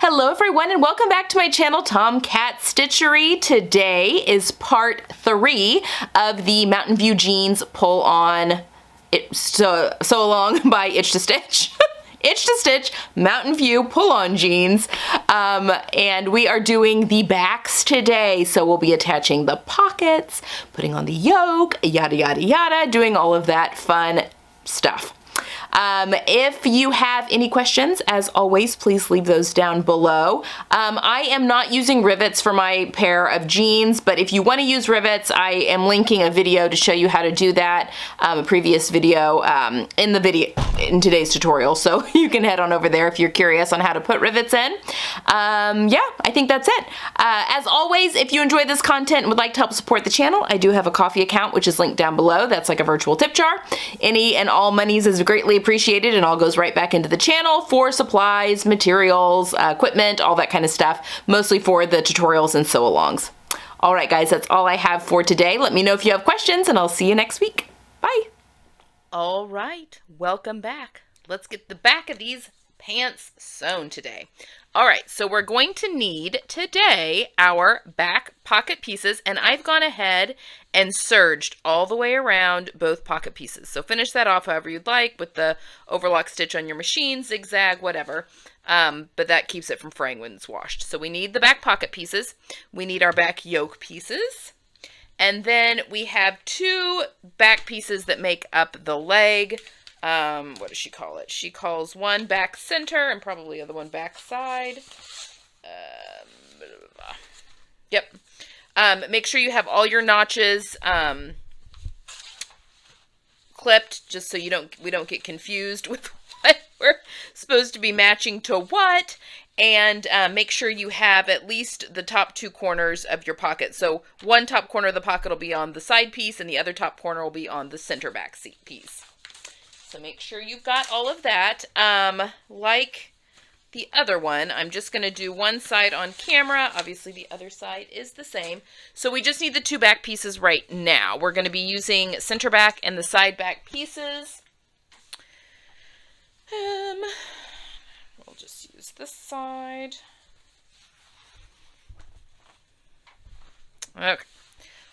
Hello everyone and welcome back to my channel, Tomcat Stitchery. Today is part 3 of the Mountain View Jeans Pull On So Along by Itch to Stitch. Itch to Stitch Mountain View Pull On Jeans. And we are doing the backs today. So we'll be attaching the pockets, putting on the yoke, yada yada yada, doing all of that fun stuff. If you have any questions, as always, please leave those down below. I am not using rivets for my pair of jeans, but if you want to use rivets, I am linking a video to show you how to do that, a previous video in today's tutorial, so you can head on over there if you're curious on how to put rivets in. Yeah, I think that's it. As always, if you enjoy this content and would like to help support the channel, I do have a Ko-fi account, which is linked down below. That's like a virtual tip jar. Any and all monies is greatly appreciated and all goes right back into the channel for supplies, materials, equipment, all that kind of stuff, mostly for the tutorials and sew-alongs. All right, guys, that's all I have for today. Let me know if you have questions, and I'll see you next week. Bye. All right, welcome back. Let's get the back of these pants sewn today. All right, so we're going to need today our back pocket pieces, and I've gone ahead and serged all the way around both pocket pieces. So finish that off however you'd like with the overlock stitch on your machine, zigzag, whatever. But that keeps it from fraying when it's washed. So we need the back pocket pieces. We need our back yoke pieces. And then we have 2 back pieces that make up the leg. What does she call it? She calls one back center and probably the other one back side. Yep. Make sure you have all your notches clipped, just so we don't get confused with what we're supposed to be matching to what. And make sure you have at least the top 2 corners of your pocket. So one top corner of the pocket will be on the side piece, and the other top corner will be on the center back seat piece. So make sure you've got all of that. Like the other one, I'm just going to do one side on camera. Obviously, the other side is the same. So we just need the 2 back pieces right now. We're going to be using center back and the side back pieces. We'll just use this side. Okay,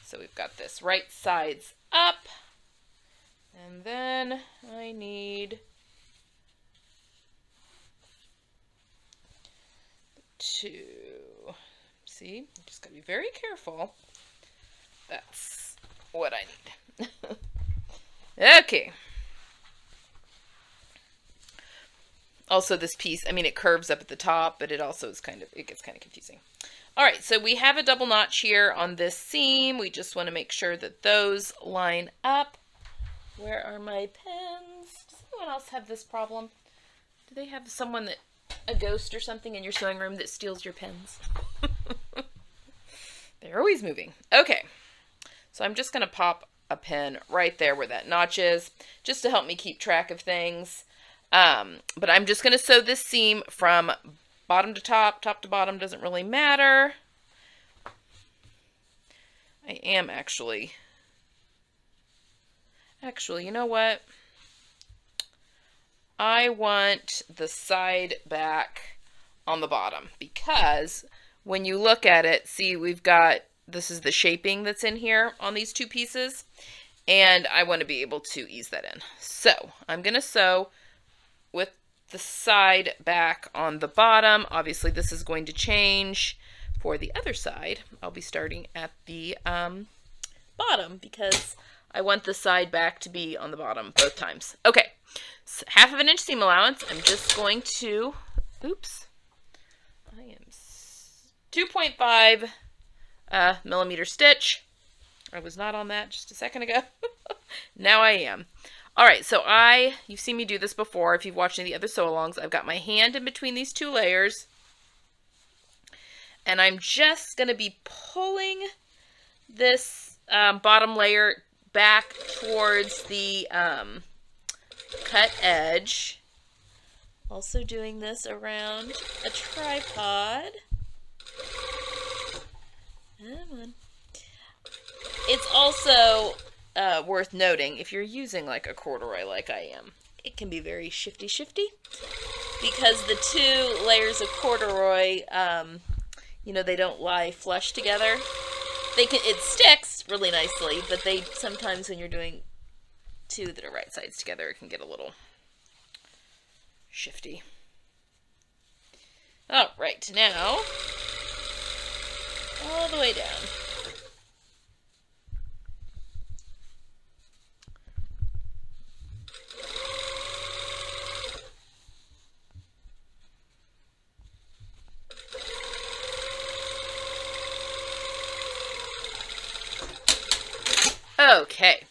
so we've got this right sides up. And then I need 2. See, you just gotta be very careful. That's what I need. Okay. Also this piece, I mean, it curves up at the top, but it also is it gets kind of confusing. All right, so we have a double notch here on this seam. We just want to make sure that those line up. Where are my pens? Does anyone else have this problem? Do they have a ghost or something in your sewing room that steals your pens? They're always moving. Okay, so I'm just going to pop a pen right there where that notch is, just to help me keep track of things. But I'm just going to sew this seam from bottom to top to bottom, doesn't really matter. I am actually, you know what? I want the side back on the bottom, because when you look at it, see, this is the shaping that's in here on these 2 pieces, and I want to be able to ease that in. So I'm going to sew with the side back on the bottom. Obviously this is going to change for the other side. I'll be starting at the bottom, because I want the side back to be on the bottom both times. Okay, so 1/2 inch seam allowance. I'm just going to, oops, I am 2.5 millimeter stitch. I was not on that just a second ago. Now I am. All right, so you've seen me do this before. If you've watched any of the other sew-alongs, I've got my hand in between these 2 layers, and I'm just going to be pulling this bottom layer back towards the cut edge. Also doing this around a tripod. Come on. It's also worth noting, if you're using like a corduroy like I am, it can be very shifty. because the two layers of corduroy, you know, they don't lie flush together. It sticks really nicely, but they sometimes when you're doing two that are right sides together, it can get a little shifty. All right, now all the way down. Okay.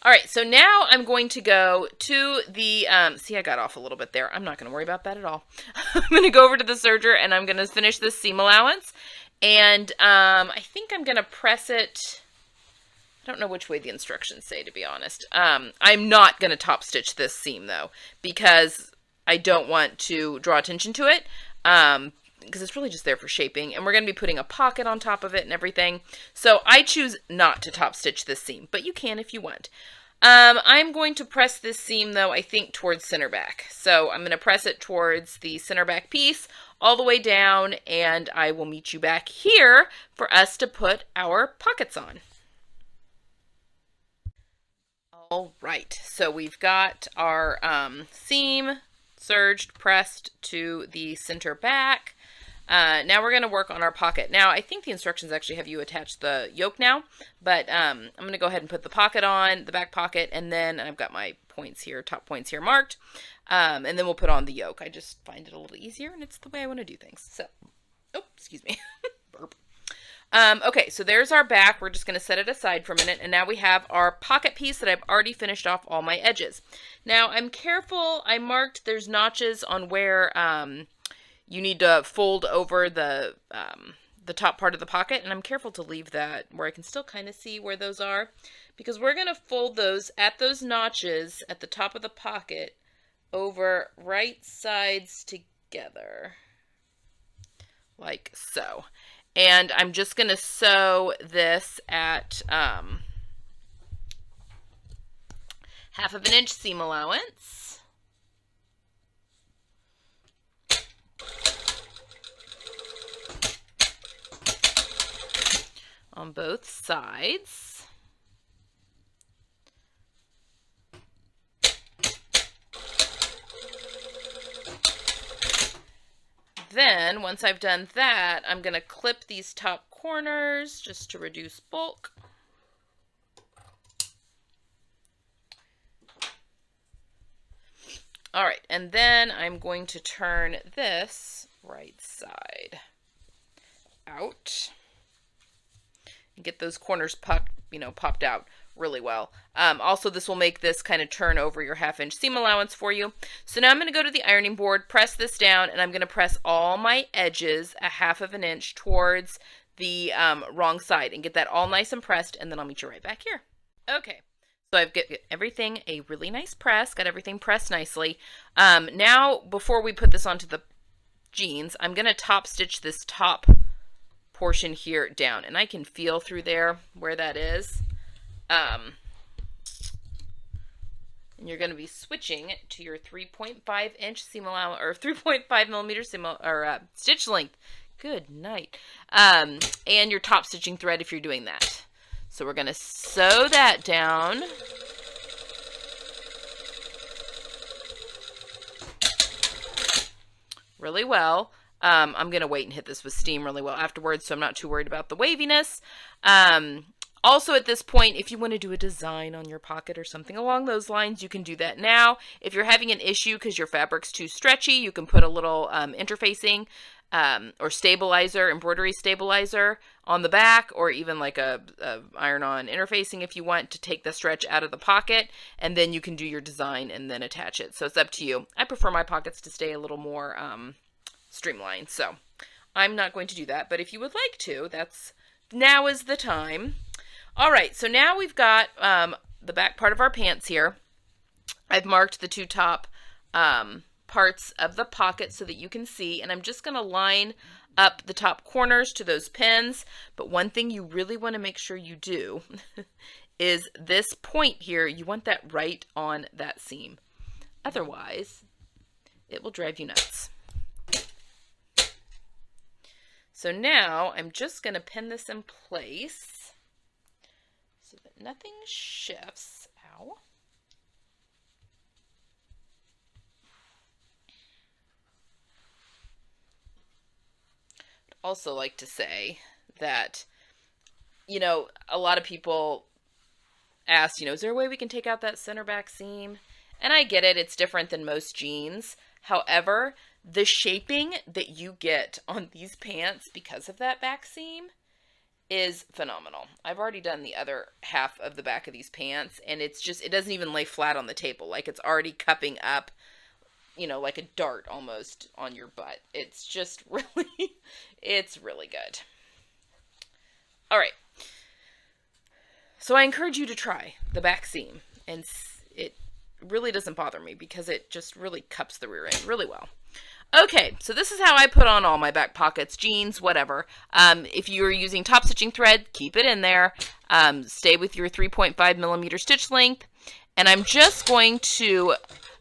All right, so now I'm going to go to the, see, I got off a little bit there. I'm not going to worry about that at all. I'm going to go over to the serger, and I'm going to finish this seam allowance. And I think I'm going to press it. I don't know which way the instructions say, to be honest. I'm not going to top stitch this seam, though, because I don't want to draw attention to it. Because it's really just there for shaping, and we're going to be putting a pocket on top of it and everything. So I choose not to top stitch this seam, but you can if you want. I'm going to press this seam, though, I think towards center back. So I'm going to press it towards the center back piece all the way down, and I will meet you back here for us to put our pockets on. All right, so we've got our seam serged, pressed to the center back. Now we're going to work on our pocket. Now, I think the instructions actually have you attach the yoke now, but I'm going to go ahead and put the pocket on, the back pocket, and then I've got my points here, top points here marked, and then we'll put on the yoke. I just find it a little easier, and it's the way I want to do things. So, oh, excuse me, burp. Okay, so there's our back. We're just going to set it aside for a minute, and now we have our pocket piece that I've already finished off all my edges. Now, I'm careful. I marked there's notches on where you need to fold over the top part of the pocket, and I'm careful to leave that where I can still kind of see where those are, because we're going to fold those at those notches at the top of the pocket over right sides together, like so. And I'm just going to sew this at 1/2 of an inch seam allowance. On both sides. Then, once I've done that, I'm going to clip these top corners just to reduce bulk. All right, and then I'm going to turn this right side out and get those corners popped out really well. Also, this will make this kind of turn over your 1/2 inch seam allowance for you. So now I'm going to go to the ironing board, press this down, and I'm going to press all my edges 1/2 of an inch towards the wrong side and get that all nice and pressed, and then I'll meet you right back here. Okay, so I've got everything a really nice press, got everything pressed nicely. Now, before we put this onto the jeans, I'm going to top stitch this top portion here down, and I can feel through there where that is. And you're going to be switching to your 3.5 inch seam allowance, or 3.5 millimeter stitch length. Good night. And your top stitching thread if you're doing that. So we're going to sew that down. Really well. I'm going to wait and hit this with steam really well afterwards, so I'm not too worried about the waviness. Also, at this point, if you want to do a design on your pocket or something along those lines, you can do that now. If you're having an issue because your fabric's too stretchy, you can put a little interfacing or stabilizer, embroidery stabilizer on the back, or even like a iron-on interfacing if you want to take the stretch out of the pocket, and then you can do your design and then attach it. So it's up to you. I prefer my pockets to stay a little more streamlined, so I'm not going to do that, but if you would like to, now is the time. All right, so now we've got the back part of our pants here. I've marked the two top parts of the pocket so that you can see, and I'm just going to line up the top corners to those pins. But one thing you really want to make sure you do is this point here, you want that right on that seam. Otherwise, It will drive you nuts. So now I'm just going to pin this in place so that nothing shifts. Ow. I'd also like to say that, you know, a lot of people ask, you know, is there a way we can take out that center back seam? And I get it, it's different than most jeans. However, the shaping that you get on these pants because of that back seam is phenomenal. I've already done the other half of the back of these pants, and it's just, it doesn't even lay flat on the table. Like, it's already cupping up, you know, like a dart almost on your butt. It's just really, it's really good. All right. So I encourage you to try the back seam, and it really doesn't bother me because it just really cups the rear end really well. Okay, so this is how I put on all my back pockets, jeans, whatever. If you're using top stitching thread, keep it in there. Stay with your 3.5 millimeter stitch length. And I'm just going to,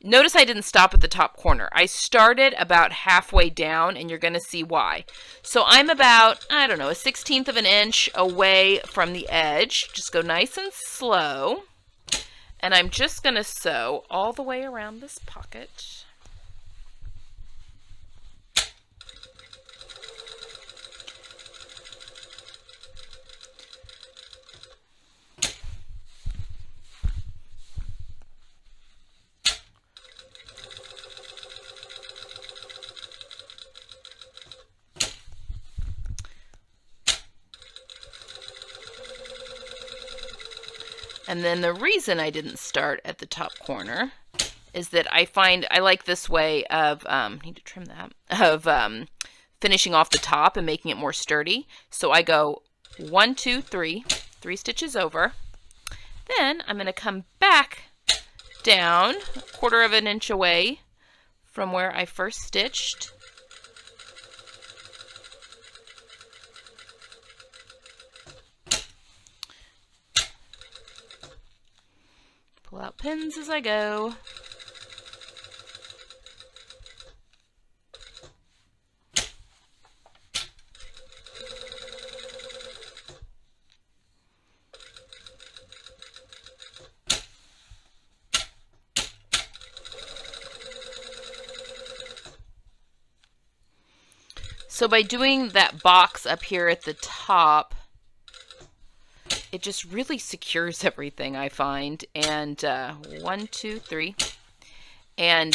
notice I didn't stop at the top corner. I started about halfway down, and you're going to see why. So I'm about, I don't know, 1/16 of an inch away from the edge. Just go nice and slow. And I'm just going to sew all the way around this pocket. And then the reason I didn't start at the top corner is that I find I like this way of, need to trim that, of finishing off the top and making it more sturdy. So I go 1, 2, 3, 3 stitches over. Then I'm going to come back down 1/4 of an inch away from where I first stitched. Pull out pins as I go. So by doing that box up here at the top, it just really secures everything, I find. And 1, 2, 3. And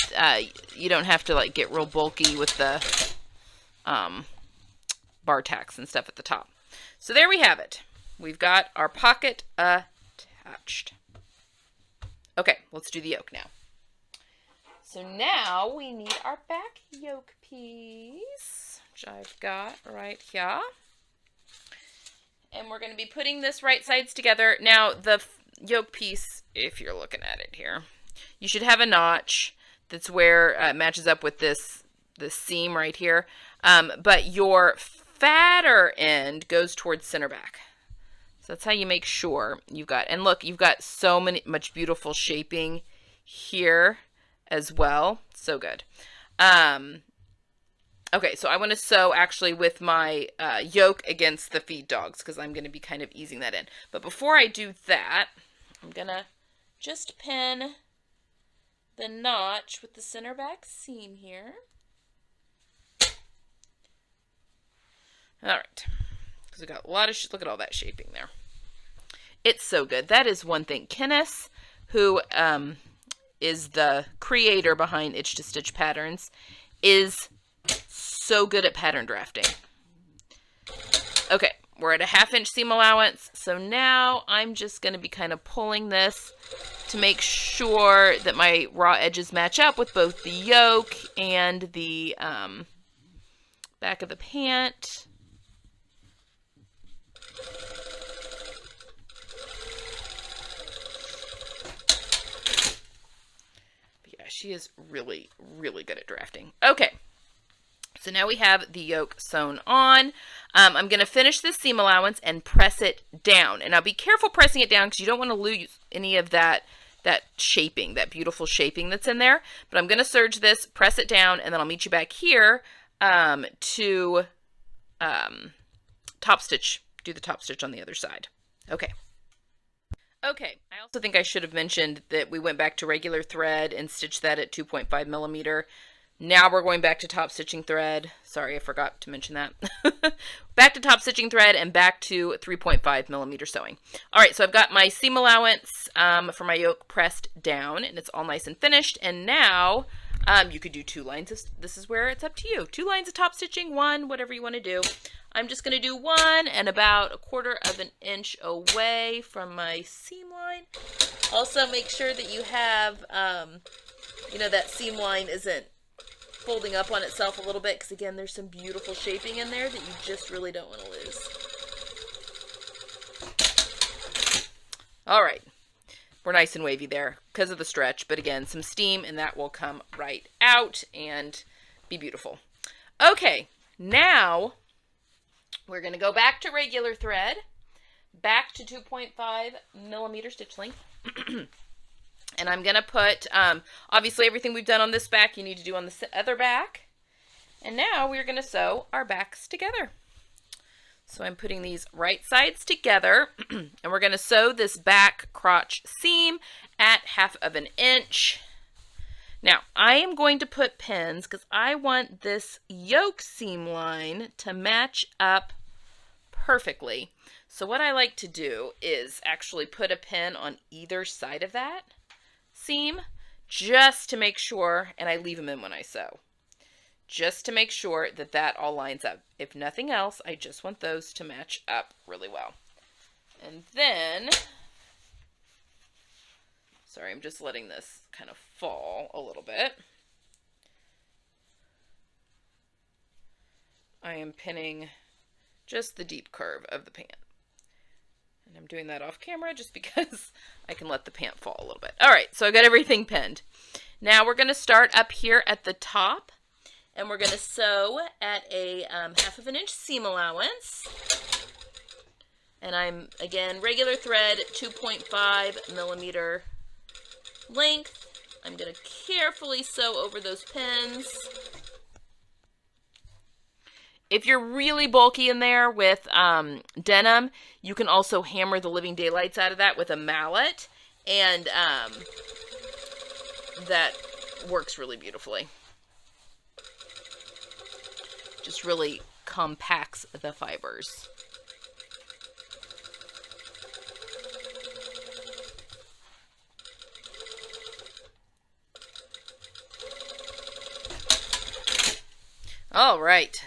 you don't have to like get real bulky with the bar tacks and stuff at the top. So there we have it. We've got our pocket attached. Okay, let's do the yoke now. So now we need our back yoke piece, which I've got right here. And we're going to be putting this right sides together. Now, the yoke piece, if you're looking at it here, you should have a notch that's where it matches up with this seam right here. But your fatter end goes towards center back. So that's how you make sure you've got, and look, you've got so much beautiful shaping here as well. So good. Okay, so I want to sew actually with my yoke against the feed dogs because I'm going to be kind of easing that in. But before I do that, I'm going to just pin the notch with the center back seam here. All right, because we got a lot of, look at all that shaping there. It's so good. That is one thing. Kenneth, who is the creator behind Itch to Stitch Patterns, is so good at pattern drafting. Okay, we're at a 1/2 inch seam allowance. So now I'm just going to be kind of pulling this to make sure that my raw edges match up with both the yoke and the back of the pant. But yeah, she is really, really good at drafting. Okay. So now we have the yoke sewn on. I'm going to finish this seam allowance and press it down. And now be careful pressing it down because you don't want to lose any of that shaping, that beautiful shaping that's in there. But I'm going to serge this, press it down, and then I'll meet you back here to top stitch, do the top stitch on the other side. Okay. Okay, I also think I should have mentioned that we went back to regular thread and stitched that at 2.5 millimeter. Now we're going back to top stitching thread. Sorry, I forgot to mention that. Back to top stitching thread and back to 3.5 millimeter sewing. All right, so I've got my seam allowance for my yoke pressed down, and it's all nice and finished. And now you could do 2 lines. This is where it's up to you. 2 lines of top stitching, 1, whatever you want to do. I'm just going to do 1 and about 1/4 of an inch away from my seam line. Also, make sure that you have, that seam line isn't folding up on itself a little bit, because again, there's some beautiful shaping in there that you just really don't want to lose. All right. We're nice and wavy there because of the stretch, but again, some steam and that will come right out and be beautiful. Okay, now we're going to go back to regular thread, back to 2.5 millimeter stitch length. And I'm going to put, obviously everything we've done on this back, you need to do on the other back. And now we're going to sew our backs together. So I'm putting these right sides together, and we're going to sew this back crotch seam at 1/2 inch. Now, I am going to put pins because I want this yoke seam line to match up perfectly. So what I like to do is actually put a pin on either side of that seam just to make sure, and I leave them in when I sew, just to make sure that that all lines up. If nothing else, I just want those to match up really well. And then, sorry, I'm just letting this kind of fall a little bit. I am pinning just the deep curve of the pant. And I'm doing that off camera just because I can let the pant fall a little bit. All right, so I got everything pinned. Now we're going to start up here at the top, and we're going to sew at a 1/2 inch seam allowance. And I'm, again, regular thread, 2.5 millimeter length. I'm going to carefully sew over those pins. If you're really bulky in there with denim, you can also hammer the living daylights out of that with a mallet, and that works really beautifully. Just really compacts the fibers. All right.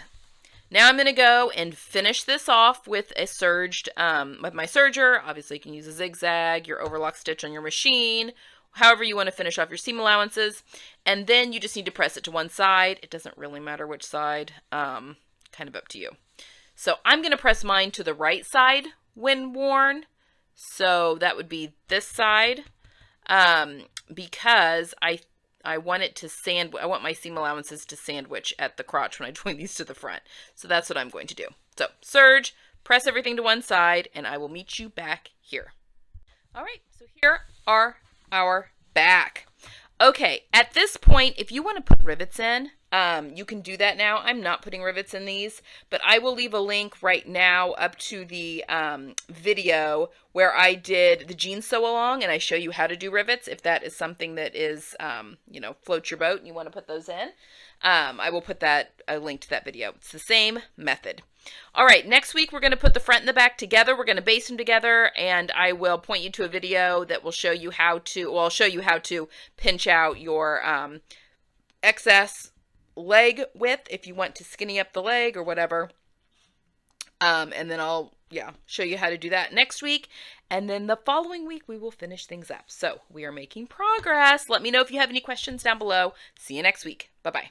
Now I'm going to go and finish this off with a serged, with my serger. Obviously you can use a zigzag, your overlock stitch on your machine, however you want to finish off your seam allowances. And then you just need to press it to one side. It doesn't really matter which side, kind of up to you. So I'm going to press mine to the right side when worn. So that would be this side, because I want it to I want my seam allowances to sandwich at the crotch when I join these to the front. So that's what I'm going to do. So serge, press everything to one side, and I will meet you back here. All right, so here are our back. Okay, at this point, if you want to put rivets in, you can do that now. I'm not putting rivets in these, but I will leave a link right now up to the video where I did the jean sew along, and I show you how to do rivets if that is something that is, floats your boat and you want to put those in. I will put a link to that video. It's the same method. All right, next week we're going to put the front and the back together. We're going to baste them together, and I will point you to a video that will show you how to, well, I'll show you how to pinch out your excess leg width if you want to skinny up the leg or whatever. And then I'll, show you how to do that next week. And then the following week we will finish things up. So we are making progress. Let me know if you have any questions down below. See you next week. Bye-bye.